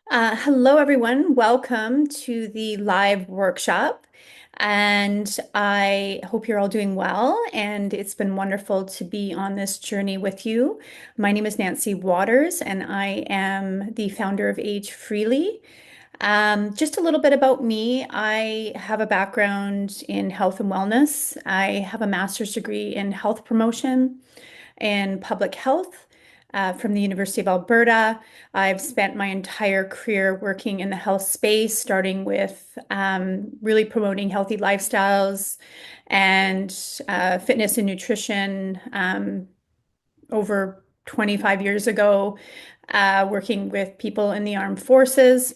Hello, everyone. Welcome to the live workshop. And I hope you're all doing well. And it's been wonderful to be on this journey with you. My name is Nancy Waters, and I am the founder of Age Freely. Just a little bit about me. I have a background in health and wellness. I have a master's degree in health promotion in public health from the University of Alberta. I've spent my entire career working in the health space, starting with really promoting healthy lifestyles and fitness and nutrition over 25 years ago, working with people in the armed forces.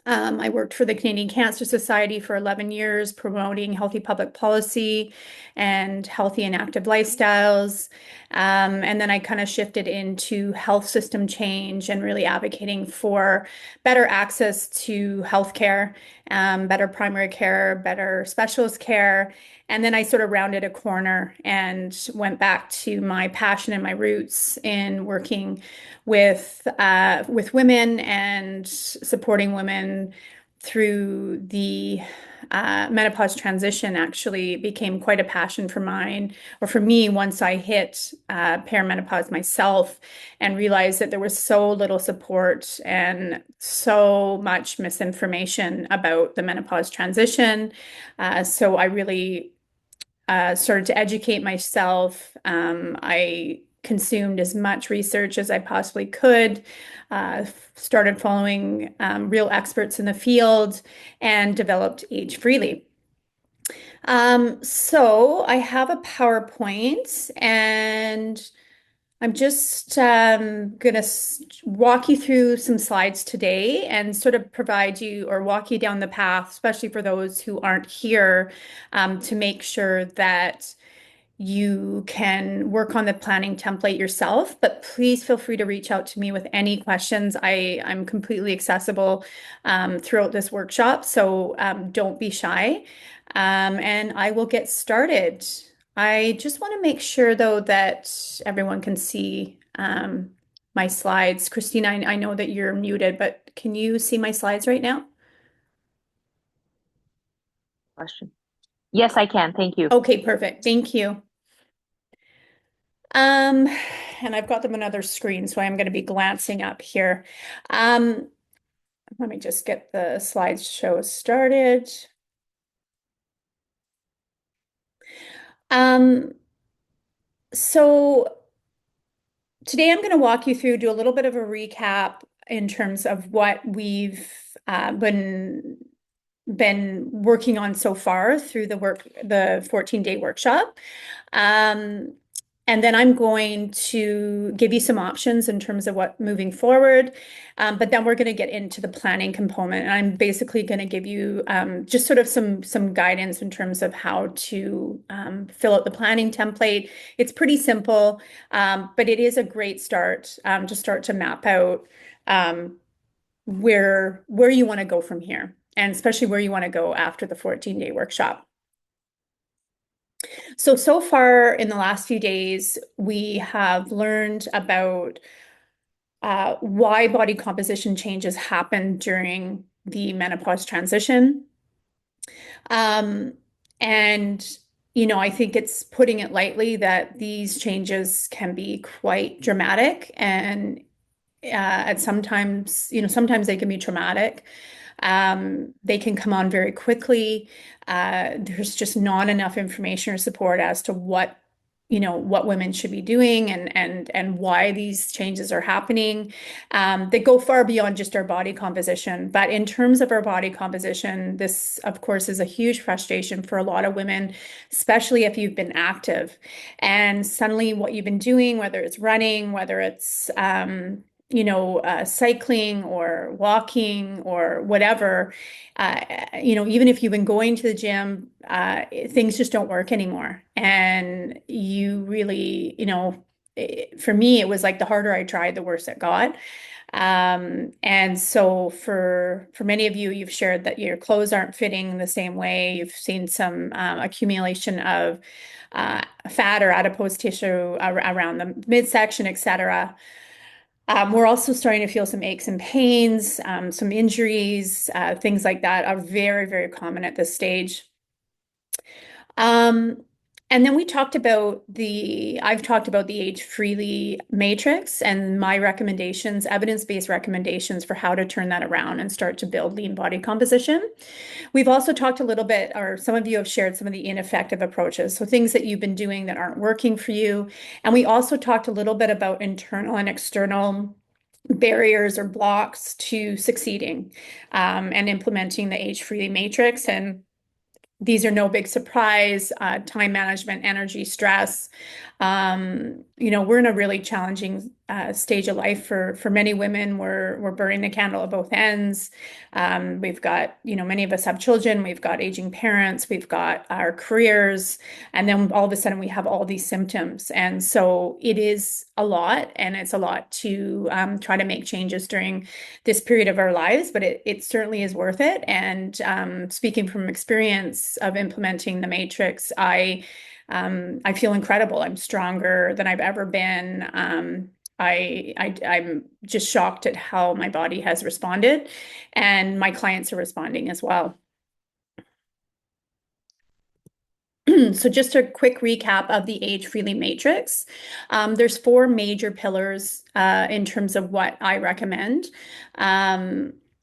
I worked for the Canadian Cancer Society for 11 years, promoting healthy public policy and healthy and active lifestyles. And then I kind of shifted into health system change and really advocating for better access to healthcare, better primary care, better specialist care. And then I sort of rounded a corner and went back to my passion and my roots in working with women and supporting women through the menopause transition actually became quite a passion for mine or for me once I hit perimenopause myself and realized that there was so little support and so much misinformation about the menopause transition. So I really started to educate myself. I consumed as much research as I possibly could, started following real experts in the field, and developed Age Freely. So I have a PowerPoint and I'm just going to walk you through some slides today and sort of provide you or walk you down the path, especially for those who aren't here, to make sure that you can work on the planning template yourself. But please feel free to reach out to me with any questions. I'm completely accessible throughout this workshop, so don't be shy. And I will get started. I just want to make sure, though, that everyone can see my slides. Christina, I know that you're muted, but can you see my slides right now? Question. Yes, I can. Thank you. Okay, perfect. Thank you. Um, and I've got them on another screen, so I'm going to be glancing up here. Um, Let me just get the slideshow started. Um, so today I'm going to walk you through, do a little bit of a recap in terms of what we've been working on so far through the 14-day workshop. Um, and then I'm going to give you some options in terms of what moving forward. But then we're going to get into the planning component. And I'm basically going to give you just sort of some guidance in terms of how to fill out the planning template. It's pretty simple, but it is a great start to start to map out um, where you want to go from here, and especially where you want to go after the 14-day workshop. So far in the last few days, we have learned about why body composition changes happen during the menopause transition. Um, and, I think it's putting it lightly that these changes can be quite dramatic and at sometimes, sometimes they can be traumatic. They can come on very quickly. There's just not enough information or support as to what women should be doing and why these changes are happening. They go far beyond just our body composition. But in terms of our body composition, this, of course, is a huge frustration for a lot of women, especially if you've been active. And suddenly what you've been doing, whether it's running, whether it's cycling or walking or whatever, even if you've been going to the gym, things just don't work anymore. And you really, for me, it was like the harder I tried, the worse it got. And so for many of you, you've shared that your clothes aren't fitting the same way. You've seen some accumulation of fat or adipose tissue around the midsection, etc. We're also starting to feel some aches and pains, some injuries, things like that are very, very common at this stage. Um, and then I've talked about the Age Freely matrix and my recommendations, evidence-based recommendations for how to turn that around and start to build lean body composition. We've also talked a little bit, or some of you have shared some of the ineffective approaches, so things that you've been doing that aren't working for you. And we also talked a little bit about internal and external barriers or blocks to succeeding and implementing the Age Freely matrix. And these are no big surprise. Time management, energy, stress. We're in a really challenging stage of life for many women. We're burning the candle at both ends. We've got, many of us have children. We've got aging parents. We've got our careers, and then all of a sudden we have all these symptoms. And so it is a lot, and it's a lot to try to make changes during this period of our lives, but it certainly is worth it. And speaking from experience of implementing the matrix, I feel incredible. I'm stronger than I've ever been. I'm just shocked at how my body has responded, and my clients are responding as well. So just a quick recap of the Age Freely Matrix. There's four major pillars in terms of what I recommend.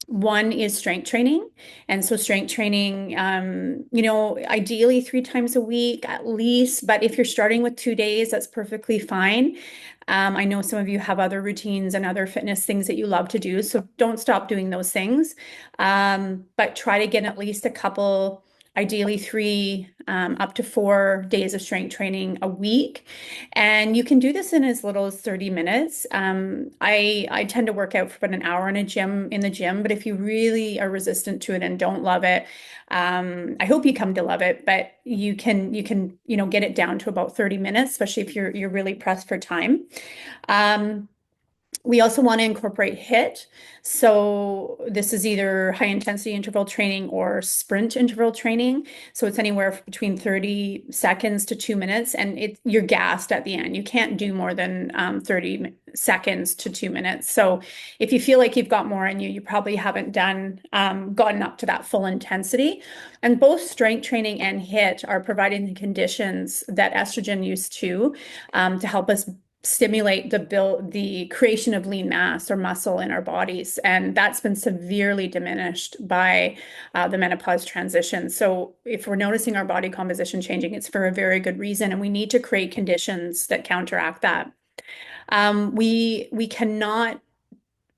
One is strength training. And so strength training, ideally 3 times a week at least, but if you're starting with 2 days, that's perfectly fine. I know some of you have other routines and other fitness things that you love to do, so don't stop doing those things. But try to get at least a couple, ideally 3, up to 4 days of strength training a week. And you can do this in as little as 30 minutes. I tend to work out for about an hour in the gym, but if you really are resistant to it and don't love it, I hope you come to love it, but you can, get it down to about 30 minutes, especially if you're really pressed for time. Um, we also want to incorporate HIIT. So this is either high intensity interval training or sprint interval training. So it's anywhere between 30 seconds to 2 minutes, and you're gassed at the end. You can't do more than 30 seconds to 2 minutes. So if you feel like you've got more in you, you probably haven't gotten up to that full intensity. And both strength training and HIIT are providing the conditions that estrogen used to help us stimulate the creation of lean mass or muscle in our bodies, and that's been severely diminished by the menopause transition. So if we're noticing our body composition changing, it's for a very good reason, and we need to create conditions that counteract that. We cannot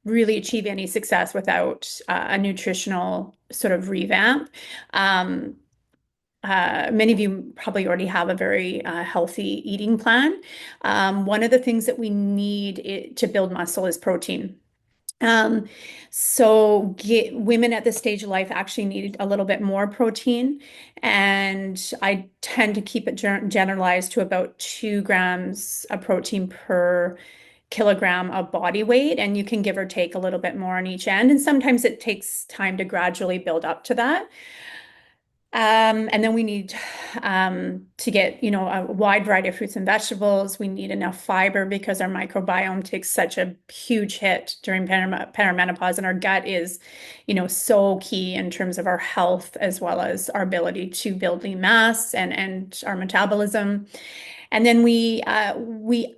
really achieve any success without a nutritional sort of revamp. Many of you probably already have a very healthy eating plan. One of the things that we need to build muscle is protein. Um, Women at this stage of life actually need a little bit more protein, and I tend to keep it generalized to about 2 grams of protein per kilogram of body weight, and you can give or take a little bit more on each end, and sometimes it takes time to gradually build up to that. And then we need to get, a wide variety of fruits and vegetables. We need enough fiber because our microbiome takes such a huge hit during perimenopause, and our gut is, so key in terms of our health as well as our ability to build lean mass and our metabolism. And then we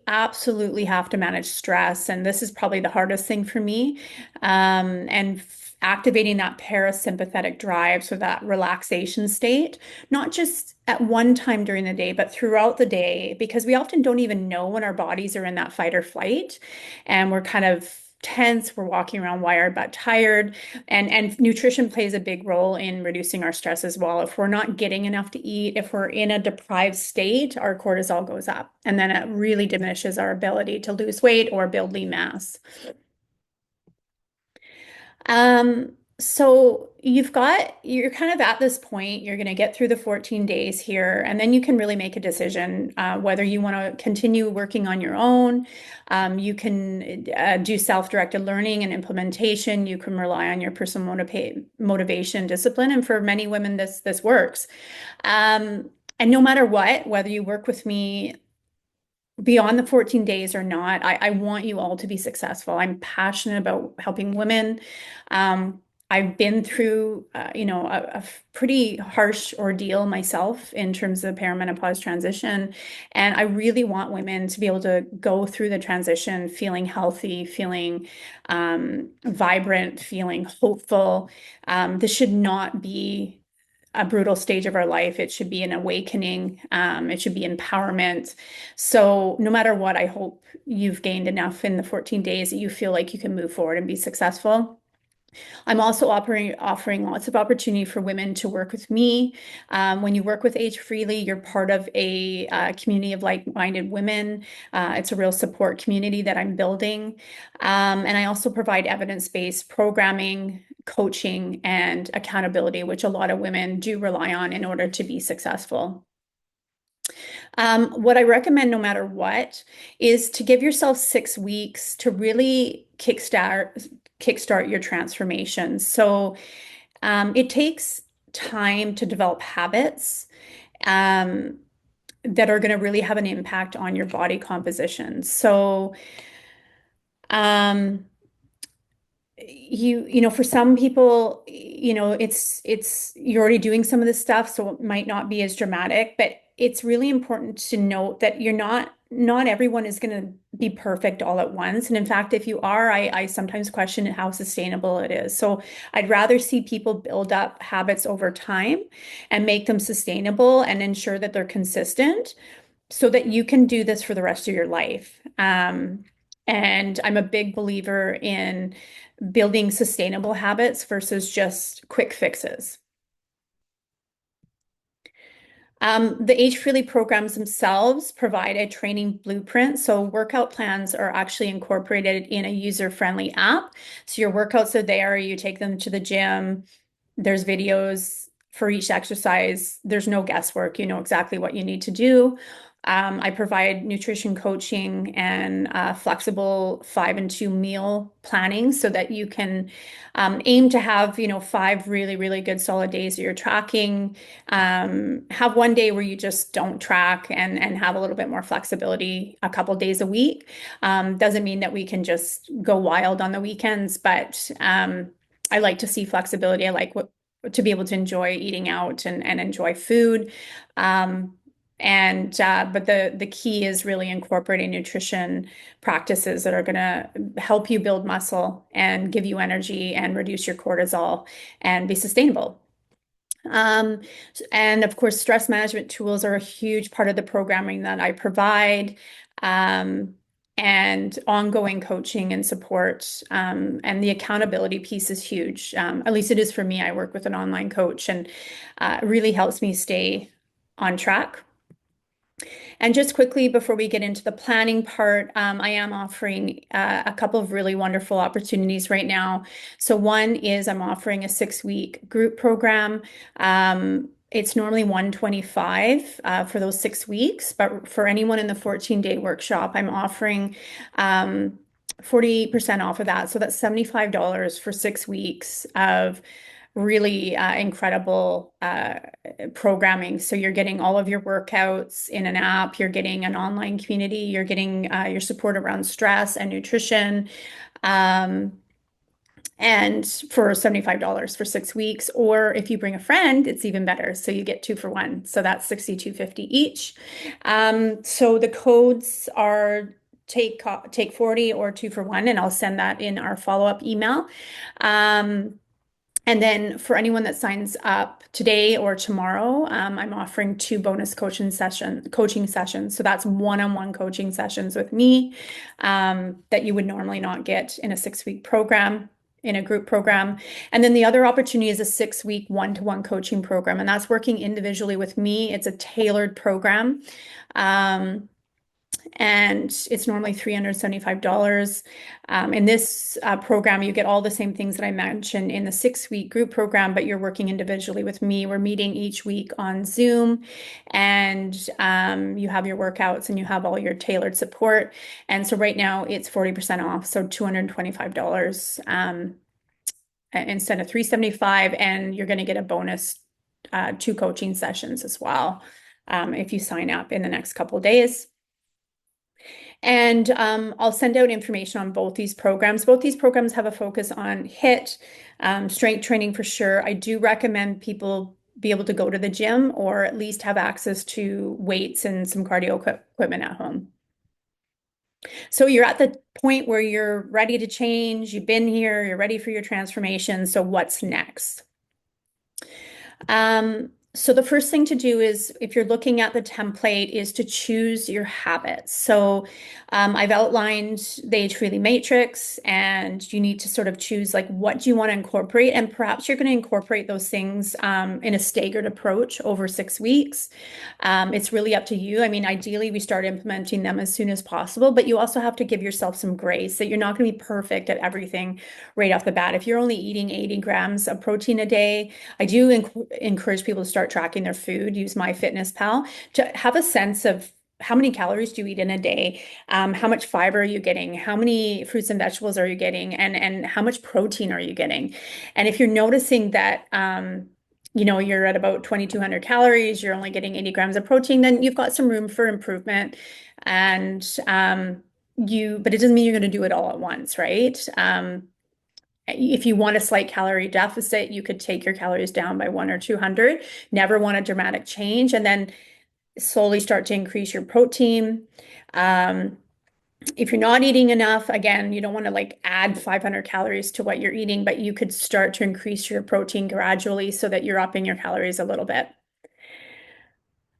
absolutely have to manage stress, and this is probably the hardest thing for me. And activating that parasympathetic drive, so that relaxation state, not just at one time during the day, but throughout the day, because we often don't even know when our bodies are in that fight or flight, and we're kind of tense, we're walking around wired but tired, and nutrition plays a big role in reducing our stress as well. If we're not getting enough to eat, if we're in a deprived state, our cortisol goes up, and then it really diminishes our ability to lose weight or build lean mass. So you're kind of at this point, you're going to get through the 14 days here, and then you can really make a decision whether you want to continue working on your own. You can do self-directed learning and implementation. You can rely on your personal motivation, discipline, and for many women, this works. And no matter what, whether you work with me beyond the 14 days or not, I want you all to be successful. I'm passionate about helping women. Um, I've been through, a pretty harsh ordeal myself in terms of perimenopause transition. And I really want women to be able to go through the transition feeling healthy, feeling vibrant, feeling hopeful. This should not be a brutal stage of our life. It should be an awakening. It should be empowerment. So no matter what, I hope you've gained enough in the 14 days that you feel like you can move forward and be successful. I'm also offering lots of opportunity for women to work with me. When you work with Age Freely, you're part of a community of like-minded women. It's a real support community that I'm building. And I also provide evidence-based programming, coaching, and accountability, which a lot of women do rely on in order to be successful. What I recommend, no matter what, is to give yourself 6 weeks to really kickstart your transformation. So it takes time to develop habits um, that are going to really have an impact on your body composition. So um, for some people, it's you're already doing some of this stuff, so it might not be as dramatic, but it's really important to note that not everyone is going to be perfect all at once. And in fact, if you are, I sometimes question how sustainable it is. So I'd rather see people build up habits over time and make them sustainable and ensure that they're consistent so that you can do this for the rest of your life. And I'm a big believer in building sustainable habits versus just quick fixes. The Age Freely programs themselves provide a training blueprint. So workout plans are actually incorporated in a user-friendly app. So your workouts are there, you take them to the gym, there's videos for each exercise. There's no guesswork. You know exactly what you need to do. I provide nutrition coaching and flexible 5 and 2 meal planning so that you can aim to have, 5 really, really good solid days that you're tracking. Have one day where you just don't track and have a little bit more flexibility a couple days a week. Doesn't mean that we can just go wild on the weekends, but I like to see flexibility. I like to be able to enjoy eating out and enjoy food. Um, but the key is really incorporating nutrition practices that are going to help you build muscle and give you energy and reduce your cortisol and be sustainable. Um, and of course, stress management tools are a huge part of the programming that I provide. Um, and ongoing coaching and support. And the accountability piece is huge. At least it is for me. I work with an online coach and it really helps me stay on track. And just quickly before we get into the planning part, I am offering a couple of really wonderful opportunities right now. So one is I'm offering a 6-week group program. It's normally 125 for those 6 weeks, but for anyone in the 14-day workshop, I'm offering 40% off of that. So that's $75 for 6 weeks of really incredible programming. So you're getting all of your workouts in an app, you're getting an online community, you're getting your support around stress and nutrition. And for $75 for 6 weeks, or if you bring a friend, it's even better. So you get 2 for 1. So that's $62.50 each. So the codes are take 40 or 2 for 1, and I'll send that in our follow-up email. And then for anyone that signs up today or tomorrow, I'm offering 2 bonus coaching sessions. So that's one-on-one coaching sessions with me that you would normally not get in a 6-week program, in a group program. And then the other opportunity is a 6-week one-to-one coaching program, and that's working individually with me. It's a tailored program. And it's normally $375. In this program, you get all the same things that I mentioned in the 6-week group program, but you're working individually with me. We're meeting each week on Zoom, and you have your workouts and you have all your tailored support. And so right now it's 40% off, so $225 instead of $375, and you're going to get a bonus 2 coaching sessions as well if you sign up in the next couple of days. And I'll send out information on both these programs. Both these programs have a focus on HIIT, strength training for sure. I do recommend people be able to go to the gym or at least have access to weights and some cardio equipment at home. So you're at the point where you're ready to change, you've been here, you're ready for your transformation. So what's next? So the first thing to do is, if you're looking at the template, is to choose your habits. So I've outlined the Age Freely Matrix, and you need to sort of choose like what do you want to incorporate, and perhaps you're going to incorporate those things in a staggered approach over 6 weeks. It's really up to you. I mean, ideally, we start implementing them as soon as possible, but you also have to give yourself some grace that you're not going to be perfect at everything right off the bat. If you're only eating 80 grams of protein a day, I do encourage people to start tracking their food, use MyFitnessPal to have a sense of how many calories do you eat in a day? How much fiber are you getting? How many fruits and vegetables are you getting? And how much protein are you getting? And if you're noticing that, you're at about 2,200 calories, you're only getting 80 grams of protein, then you've got some room for improvement. And but it doesn't mean you're going to do it all at once, right? If you want a slight calorie deficit, you could take your calories down by 1 or 200. Never want a dramatic change, and then slowly start to increase your protein. Um, if you're not eating enough, again, you don't want to like add 500 calories to what you're eating, but you could start to increase your protein gradually so that you're upping your calories a little bit.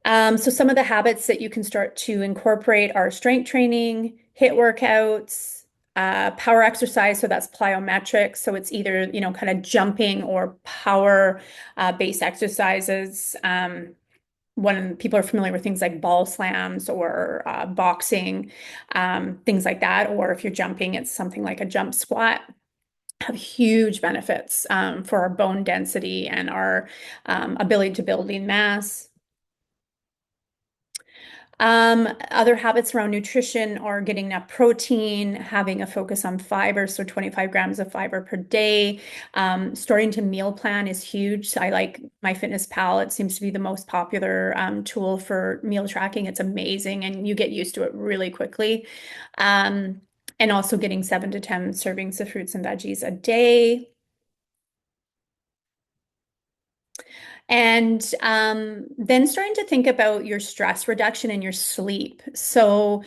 So some of the habits that you can start to incorporate are strength training, HIIT workouts, power exercise. So that's plyometrics. So it's either, kind of jumping or power based exercises. When people are familiar with things like ball slams or boxing, things like that. Or if you're jumping, it's something like a jump squat. Have huge benefits for our bone density and our ability to build lean mass. Other habits around nutrition are getting enough protein, having a focus on fiber, so 25 grams of fiber per day. Starting to meal plan is huge. I like MyFitnessPal. It seems to be the most popular tool for meal tracking. It's amazing, and you get used to it really quickly. And also getting 7 to 10 servings of fruits and veggies a day. And then starting to think about your stress reduction and your sleep. So,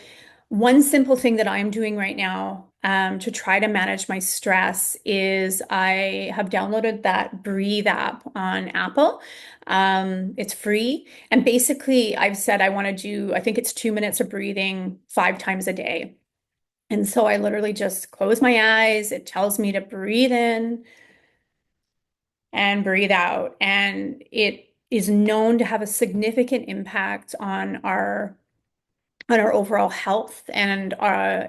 one simple thing that I'm doing right now to try to manage my stress is I have downloaded that Breathe app on Apple. It's free. And basically, I've said I want to do, I think it's 2 minutes of breathing 5 times a day. And so I literally just close my eyes. It tells me to breathe in and breathe out. And it is known to have a significant impact on our overall health. And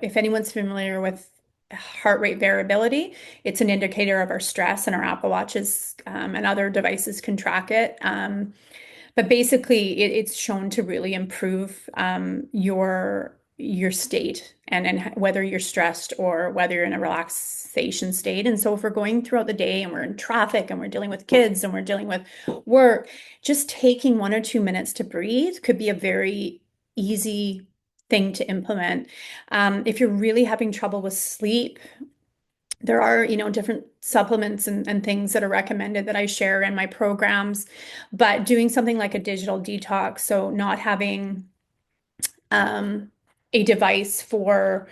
if anyone's familiar with heart rate variability, it's an indicator of our stress, and our Apple Watches and other devices can track it. But basically, it's shown to really improve your state, and whether you're stressed or whether you're in a relaxation state. And so if we're going throughout the day and we're in traffic and we're dealing with kids and we're dealing with work, just taking 1 or 2 minutes to breathe could be a very easy thing to implement. If you're really having trouble with sleep, there are, different supplements and things that are recommended that I share in my programs, but doing something like a digital detox, so not having a device for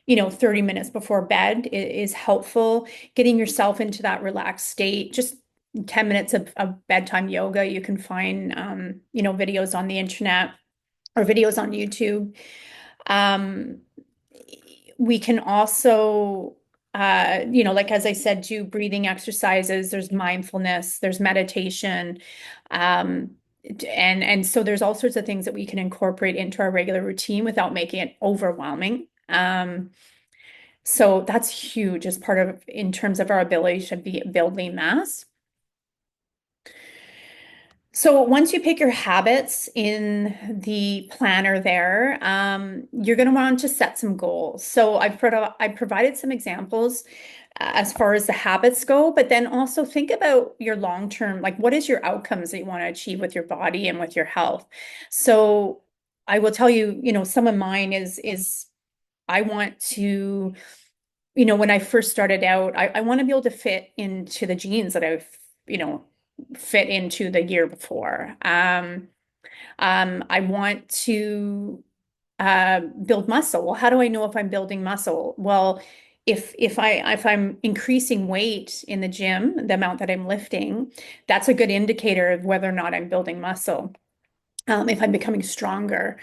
30 minutes before bed is helpful. Getting yourself into that relaxed state, just 10 minutes of bedtime yoga. You can find videos on the internet or videos on YouTube. Um, we can also, like as I said, do breathing exercises. There's mindfulness, there's meditation. And so there's all sorts of things that we can incorporate into our regular routine without making it overwhelming. So that's huge as part of, in terms of our ability to build lean mass. So once you pick your habits in the planner there, you're going to want to set some goals. So I provided some examples as far as the habits go, but then also think about your long term, like what is your outcomes that you want to achieve with your body and with your health. So I will tell you, some of mine is I want to, when I first started out, I want to be able to fit into the jeans that I've, you know, fit into the year before. I want to build muscle. Well, how do I know if I'm building muscle? Well, if I'm increasing weight in the gym, the amount that I'm lifting, that's a good indicator of whether or not I'm building muscle. If I'm becoming stronger.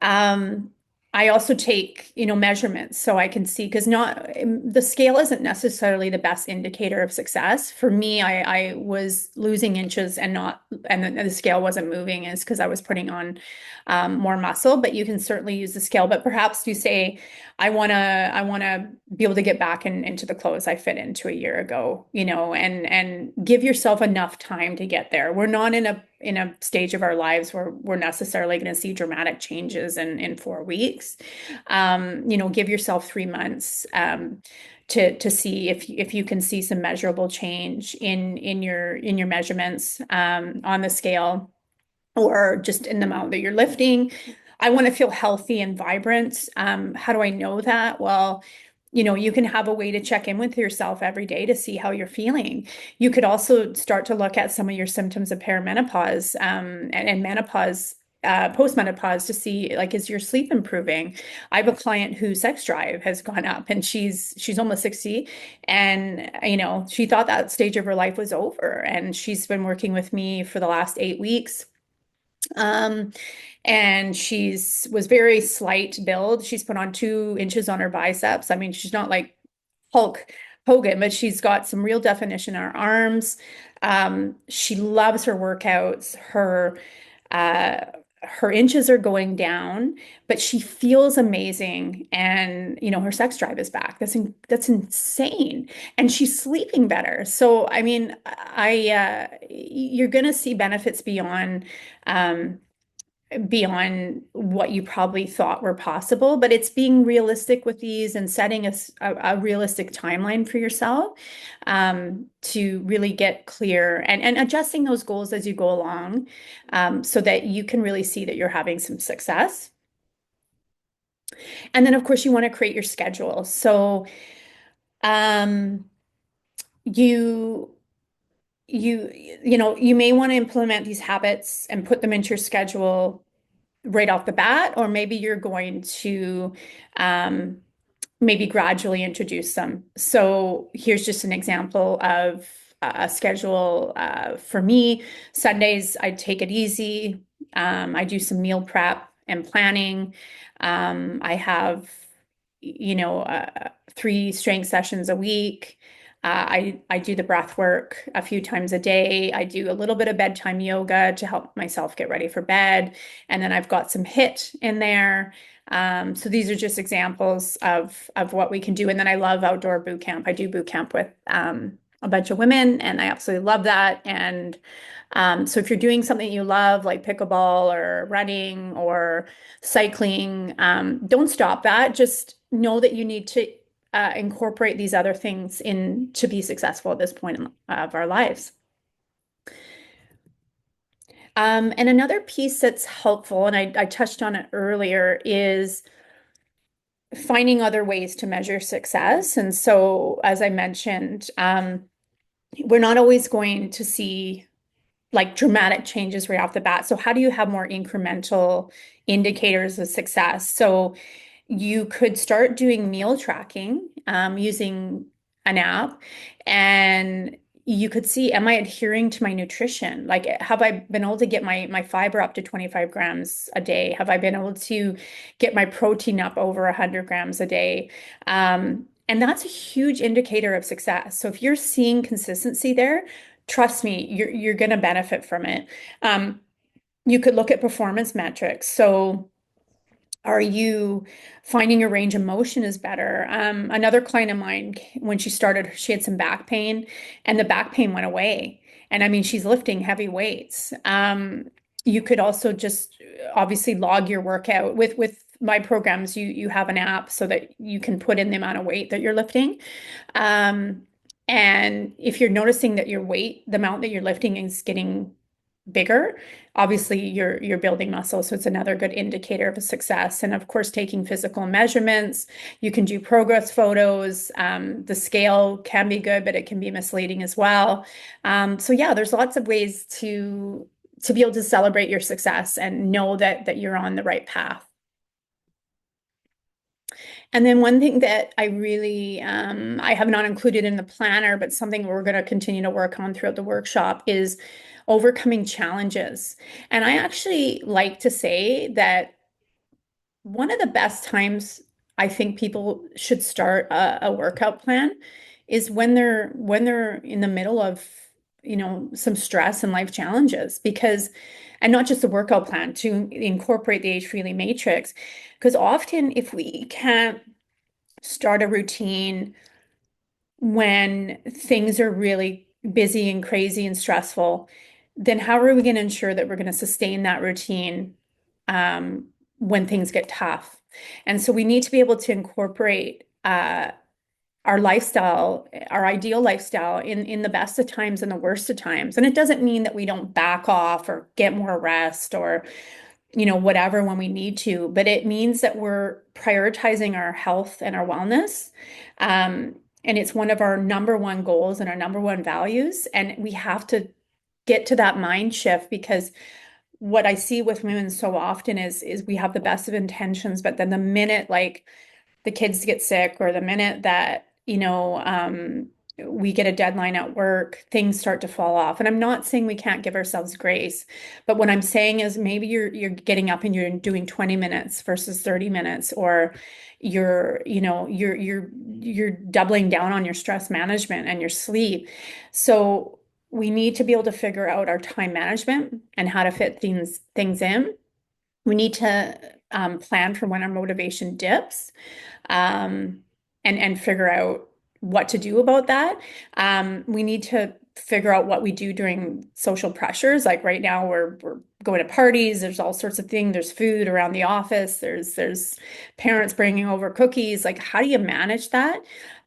Um, I also take, measurements so I can see because not the scale isn't necessarily the best indicator of success. For me, I was losing inches and not, and the scale wasn't moving is because I was putting on more muscle. But you can certainly use the scale. But perhaps you say, I wanna be able to get back into the clothes I fit into a year ago, and give yourself enough time to get there. We're not in a stage of our lives where we're necessarily going to see dramatic changes in 4 weeks. Give yourself 3 months to see if you can see some measurable change in your measurements on the scale or just in the amount that you're lifting. I want to feel healthy and vibrant. How do I know that? Well, you can have a way to check in with yourself every day to see how you're feeling. You could also start to look at some of your symptoms of perimenopause and menopause, postmenopause to see like, is your sleep improving? I have a client whose sex drive has gone up and she's almost 60 and she thought that stage of her life was over and she's been working with me for the last 8 weeks. Um, and she's was very slight build. She's put on 2 inches on her biceps. I mean, she's not like Hulk Hogan, but she's got some real definition in her arms. She loves her workouts. Uh, her inches are going down, but she feels amazing, and her sex drive is back. That's insane, and she's sleeping better. So, I mean, you're gonna see benefits um, beyond what you probably thought were possible, but it's being realistic with these and setting a realistic timeline for yourself to really get clear and adjusting those goals as you go along so that you can really see that you're having some success. And then, of course, you want to create your schedule. So um, you you you may want to implement these habits and put them into your schedule right off the bat, or maybe you're going to um, maybe gradually introduce them. So here's just an example of a schedule for me. Sundays, I take it easy. I do some meal prep and planning. I have, 3 strength sessions a week. I do the breath work a few times a day. I do a little bit of bedtime yoga to help myself get ready for bed. And then I've got some HIIT in there. So these are just examples of what we can do. And then I love outdoor boot camp. I do boot camp with a bunch of women, and I absolutely love that. And so if you're doing something you love, like pickleball or running or cycling, don't stop that. Just know that you need to incorporate these other things in to be successful at this point of our lives. And another piece that's helpful, and I touched on it earlier, is finding other ways to measure success. And so, as I mentioned, we're not always going to see like dramatic changes right off the bat. So, how do you have more incremental indicators of success? So, you could start doing meal tracking using an app, and you could see, am I adhering to my nutrition? Like, have I been able to get my fiber up to 25 grams a day? Have I been able to get my protein up over 100 grams a day? And that's a huge indicator of success. So if you're seeing consistency there, trust me, you're going to benefit from it. Um, you could look at performance metrics. So are you finding your range of motion is better? Another client of mine, when she started, she had some back pain, and the back pain went away. And I mean, she's lifting heavy weights. You could also just obviously log your workout with my programs. You have an app so that you can put in the amount of weight that you're lifting. Um, and if you're noticing that your weight, the amount that you're lifting is getting bigger, obviously you're building muscle, so it's another good indicator of a success. And of course, taking physical measurements, you can do progress photos. The scale can be good, but it can be misleading as well. So yeah, there's lots of ways to be able to celebrate your success and know that you're on the right path. And then one thing that I really I have not included in the planner, but something we're going to continue to work on throughout the workshop is overcoming challenges. And I actually like to say that one of the best times I think people should start a workout plan is when they're in the middle of, some stress and life challenges, because and not just the workout plan, to incorporate the Age Freely Matrix, because often if we can't start a routine when things are really busy and crazy and stressful, then how are we going to ensure that we're going to sustain that routine um, when things get tough? And so we need to be able to incorporate our lifestyle, our ideal lifestyle, in the best of times and the worst of times. And it doesn't mean that we don't back off or get more rest or whatever when we need to, but it means that we're prioritizing our health and our wellness. And it's one of our number one goals and our number one values. And we have to get to that mind shift, because what I see with women so often is we have the best of intentions, but then the minute like the kids get sick, or the minute that, we get a deadline at work, things start to fall off. And I'm not saying we can't give ourselves grace, but what I'm saying is maybe you're getting up and you're doing 20 minutes versus 30 minutes, or you're doubling down on your stress management and your sleep. So we need to be able to figure out our time management and how to fit things in. We need to plan for when our motivation dips, and figure out what to do about that. We need to figure out what we do during social pressures. Like right now, we're going to parties. There's all sorts of things. There's food around the office. There's parents bringing over cookies. Like, how do you manage that?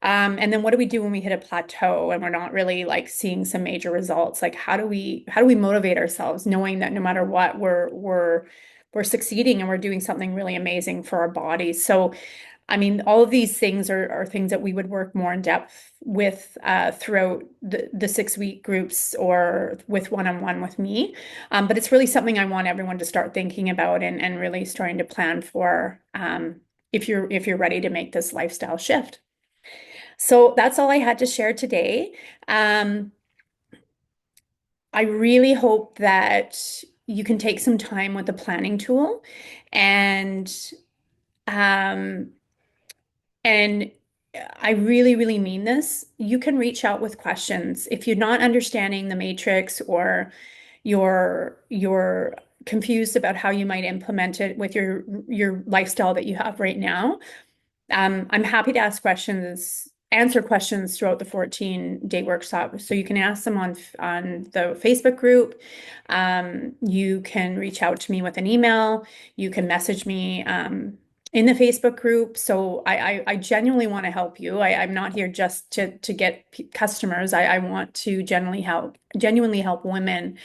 And then what do we do when we hit a plateau and we're not really like seeing some major results? Like, how do we motivate ourselves, knowing that no matter what, we're succeeding and we're doing something really amazing for our bodies. So, I mean, all of these things are things that we would work more in depth with throughout the 6 week groups or with one-on-one with me. But it's really something I want everyone to start thinking about and really starting to plan for, if you're ready to make this lifestyle shift. So that's all I had to share today. I really hope that you can take some time with the planning tool, and um, and I really, really mean this. You can reach out with questions. If you're not understanding the matrix, or you're confused about how you might implement it with your lifestyle that you have right now, I'm happy to answer questions throughout the 14-day workshop. So you can ask them on the Facebook group. You can reach out to me with an email. You can message me in the Facebook group. So I genuinely want to help you. I'm not here just to get customers. I want to genuinely help women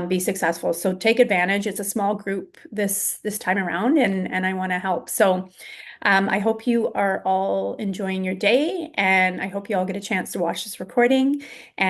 be successful. So take advantage. It's a small group this time around, and I want to help. So I hope you are all enjoying your day, and I hope you all get a chance to watch this recording. And